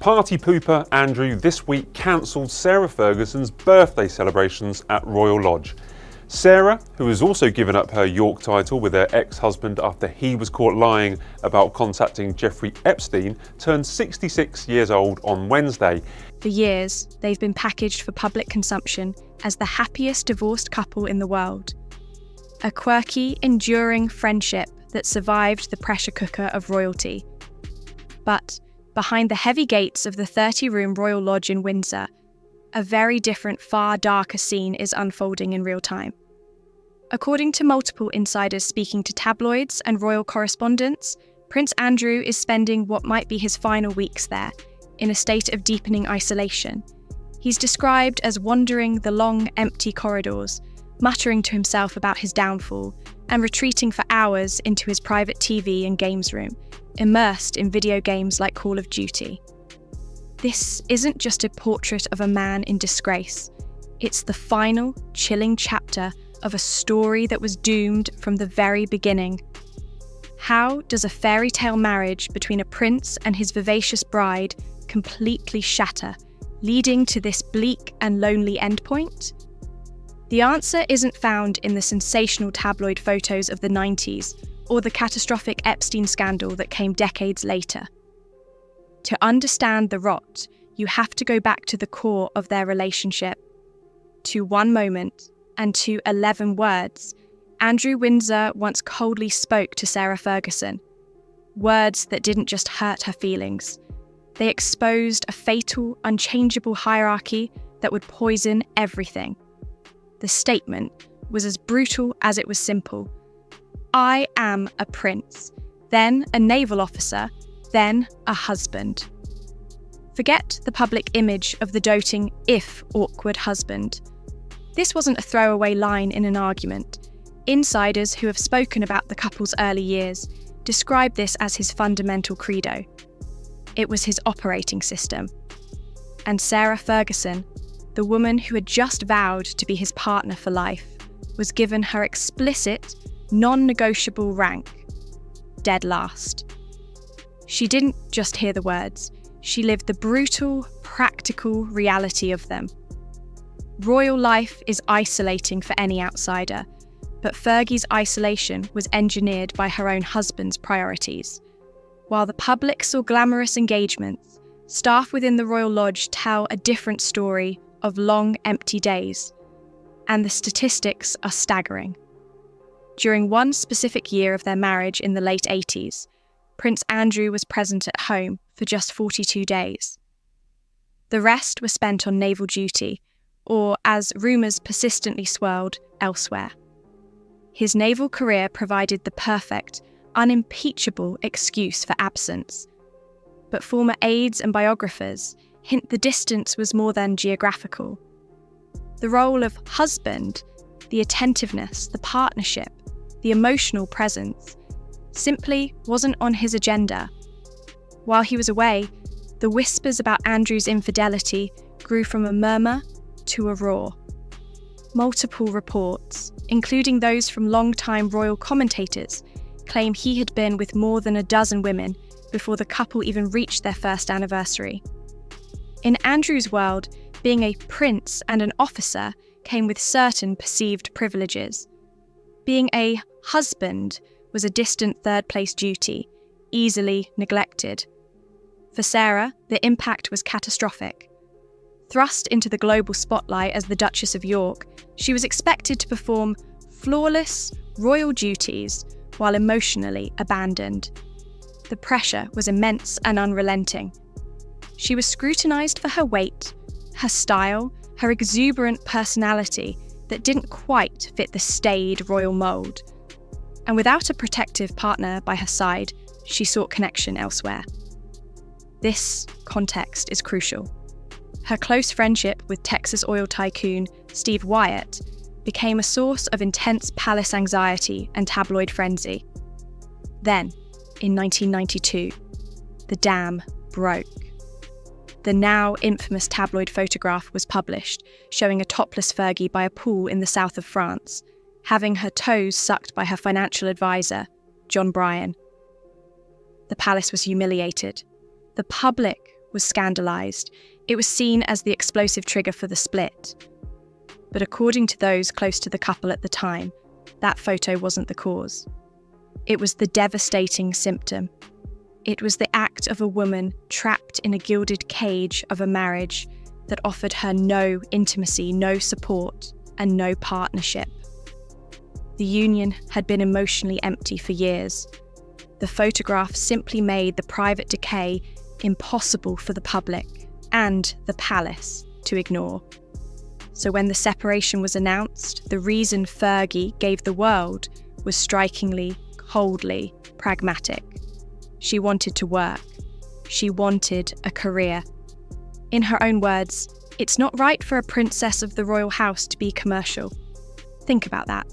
Party pooper Andrew this week cancelled Sarah Ferguson's birthday celebrations at Royal Lodge. Sarah, who has also given up her York title with her ex-husband after he was caught lying about contacting Jeffrey Epstein, turned 66 years old on Wednesday. For years, they've been packaged for public consumption as the happiest divorced couple in the world. A quirky, enduring friendship that survived the pressure cooker of royalty. But behind the heavy gates of the 30-room Royal Lodge in Windsor, a very different, far darker scene is unfolding in real time. According to multiple insiders speaking to tabloids and royal correspondents, Prince Andrew is spending what might be his final weeks there, in a state of deepening isolation. He's described as wandering the long, empty corridors, muttering to himself about his downfall, and retreating for hours into his private TV and games room, immersed in video games like Call of Duty. This isn't just a portrait of a man in disgrace. It's the final, chilling chapter of a story that was doomed from the very beginning. How does a fairy tale marriage between a prince and his vivacious bride completely shatter, leading to this bleak and lonely endpoint? The answer isn't found in the sensational tabloid photos of the 90s or the catastrophic Epstein scandal that came decades later. To understand the rot, you have to go back to the core of their relationship. To one moment and to 11 words, Andrew Windsor once coldly spoke to Sarah Ferguson. Words that didn't just hurt her feelings. They exposed a fatal, unchangeable hierarchy that would poison everything. The statement was as brutal as it was simple. I am a prince, then a naval officer, then a husband. Forget the public image of the doting, if awkward husband. This wasn't a throwaway line in an argument. Insiders who have spoken about the couple's early years describe this as his fundamental credo. It was his operating system. And Sarah Ferguson, the woman who had just vowed to be his partner for life, was given her explicit, non-negotiable rank: dead last. She didn't just hear the words, she lived the brutal, practical reality of them. Royal life is isolating for any outsider, but Fergie's isolation was engineered by her own husband's priorities. While the public saw glamorous engagements, staff within the Royal Lodge tell a different story of long, empty days. And the statistics are staggering. During one specific year of their marriage in the late 80s, Prince Andrew was present at home for just 42 days. The rest were spent on naval duty, or, as rumours persistently swirled, elsewhere. His naval career provided the perfect, unimpeachable excuse for absence. But former aides and biographers hint the distance was more than geographical. The role of husband, the attentiveness, the partnership, the emotional presence, simply wasn't on his agenda. While he was away, the whispers about Andrew's infidelity grew from a murmur to a roar. Multiple reports, including those from long-time royal commentators, claim he had been with more than a dozen women before the couple even reached their first anniversary. In Andrew's world, being a prince and an officer came with certain perceived privileges. Being a husband was a distant third-place duty, easily neglected. For Sarah, the impact was catastrophic. Thrust into the global spotlight as the Duchess of York, she was expected to perform flawless, royal duties while emotionally abandoned. The pressure was immense and unrelenting. She was scrutinised for her weight, her style, her exuberant personality that didn't quite fit the staid royal mould. And without a protective partner by her side, she sought connection elsewhere. This context is crucial. Her close friendship with Texas oil tycoon Steve Wyatt became a source of intense palace anxiety and tabloid frenzy. Then, in 1992, the dam broke. The now infamous tabloid photograph was published, showing a topless Fergie by a pool in the south of France, having her toes sucked by her financial advisor, John Bryan. The palace was humiliated. The public was scandalised. It was seen as the explosive trigger for the split. But according to those close to the couple at the time, that photo wasn't the cause. It was the devastating symptom. It was the act of a woman trapped in a gilded cage of a marriage that offered her no intimacy, no support, and no partnership. The union had been emotionally empty for years. The photograph simply made the private decay impossible for the public and the palace to ignore. So when the separation was announced, the reason Fergie gave the world was strikingly, coldly pragmatic. She wanted to work. She wanted a career. In her own words, it's not right for a princess of the royal house to be commercial. Think about that.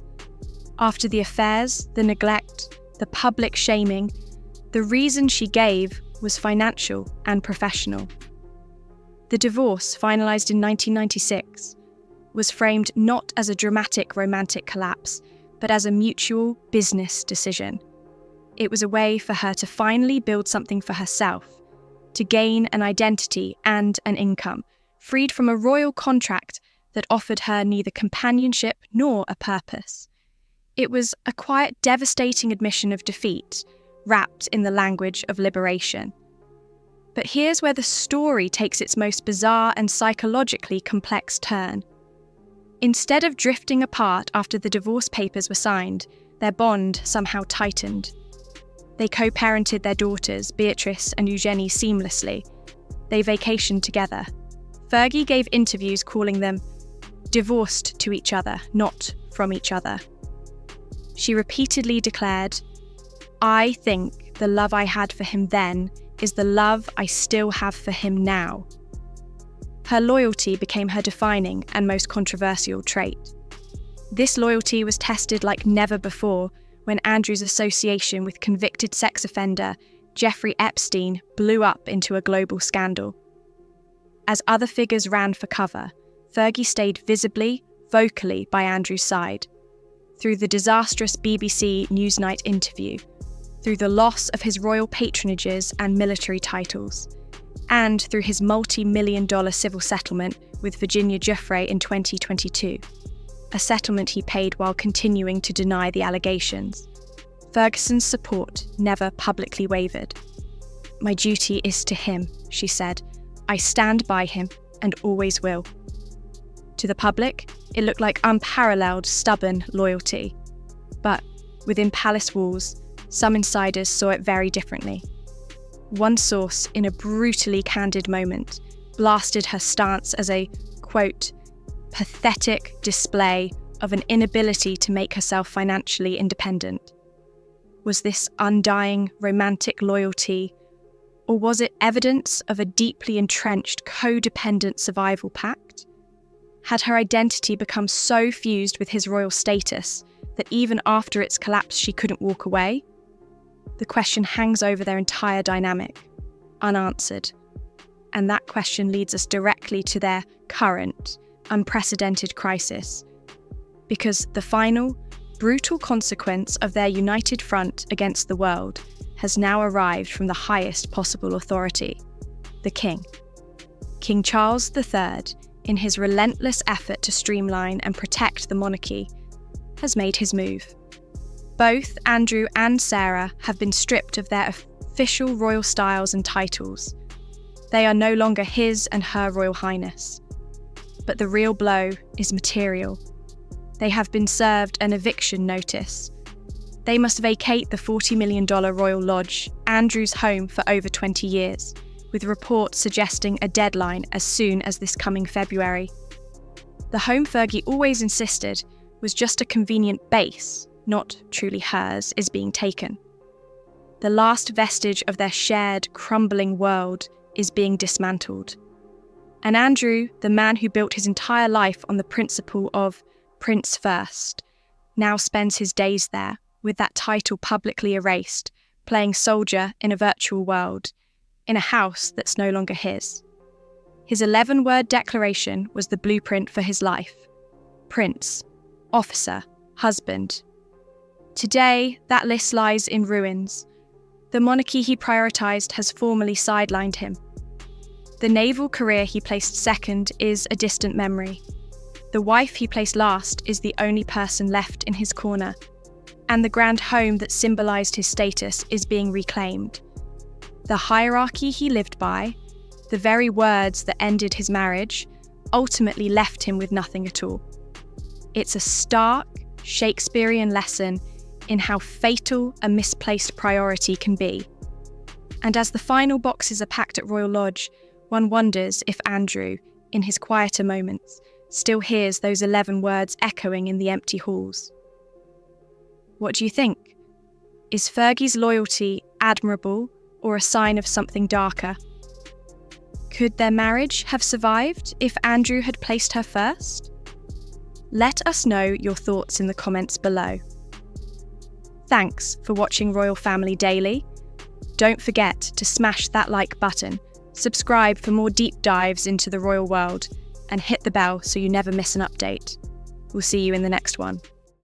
After the affairs, the neglect, the public shaming, the reason she gave was financial and professional. The divorce, finalised in 1996, was framed not as a dramatic romantic collapse, but as a mutual business decision. It was a way for her to finally build something for herself, to gain an identity and an income, freed from a royal contract that offered her neither companionship nor a purpose. It was a quiet, devastating admission of defeat, wrapped in the language of liberation. But here's where the story takes its most bizarre and psychologically complex turn. Instead of drifting apart after the divorce papers were signed, their bond somehow tightened. They co-parented their daughters, Beatrice and Eugenie, seamlessly. They vacationed together. Fergie gave interviews calling them divorced to each other, not from each other. She repeatedly declared, "I think the love I had for him then is the love I still have for him now." Her loyalty became her defining and most controversial trait. This loyalty was tested like never before when Andrew's association with convicted sex offender Jeffrey Epstein blew up into a global scandal. As other figures ran for cover, Fergie stayed visibly, vocally by Andrew's side. Through the disastrous BBC Newsnight interview, through the loss of his royal patronages and military titles, and through his multi-million-dollar civil settlement with Virginia Giuffre in 2022, a settlement he paid while continuing to deny the allegations. Ferguson's support never publicly wavered. "My duty is to him," she said. "I stand by him and always will." To the public, it looked like unparalleled, stubborn loyalty. But within palace walls, some insiders saw it very differently. One source, in a brutally candid moment, blasted her stance as a, quote, pathetic display of an inability to make herself financially independent. Was this undying romantic loyalty, or was it evidence of a deeply entrenched codependent survival pact? Had her identity become so fused with his royal status that even after its collapse she couldn't walk away? The question hangs over their entire dynamic, unanswered. And that question leads us directly to their current, unprecedented crisis. Because the final, brutal consequence of their united front against the world has now arrived from the highest possible authority, the King. King Charles III, in his relentless effort to streamline and protect the monarchy, has made his move. Both Andrew and Sarah have been stripped of their official royal styles and titles. They are no longer his and her Royal Highness. But the real blow is material. They have been served an eviction notice. They must vacate the $40 million Royal Lodge, Andrew's home for over 20 years, with reports suggesting a deadline as soon as this coming February. The home Fergie always insisted was just a convenient base, not truly hers, is being taken. The last vestige of their shared, crumbling world is being dismantled. And Andrew, the man who built his entire life on the principle of Prince First, now spends his days there, with that title publicly erased, playing soldier in a virtual world, in a house that's no longer his. His 11-word declaration was the blueprint for his life. Prince, officer, husband. Today, that list lies in ruins. The monarchy he prioritised has formally sidelined him. The naval career he placed second is a distant memory. The wife he placed last is the only person left in his corner. And the grand home that symbolised his status is being reclaimed. The hierarchy he lived by, the very words that ended his marriage, ultimately left him with nothing at all. It's a stark, Shakespearean lesson in how fatal a misplaced priority can be. And as the final boxes are packed at Royal Lodge, one wonders if Andrew, in his quieter moments, still hears those 11 words echoing in the empty halls. What do you think? Is Fergie's loyalty admirable or a sign of something darker? Could their marriage have survived if Andrew had placed her first? Let us know your thoughts in the comments below. Thanks for watching Royal Family Daily. Don't forget to smash that like button, subscribe for more deep dives into the royal world, and hit the bell so you never miss an update. We'll see you in the next one.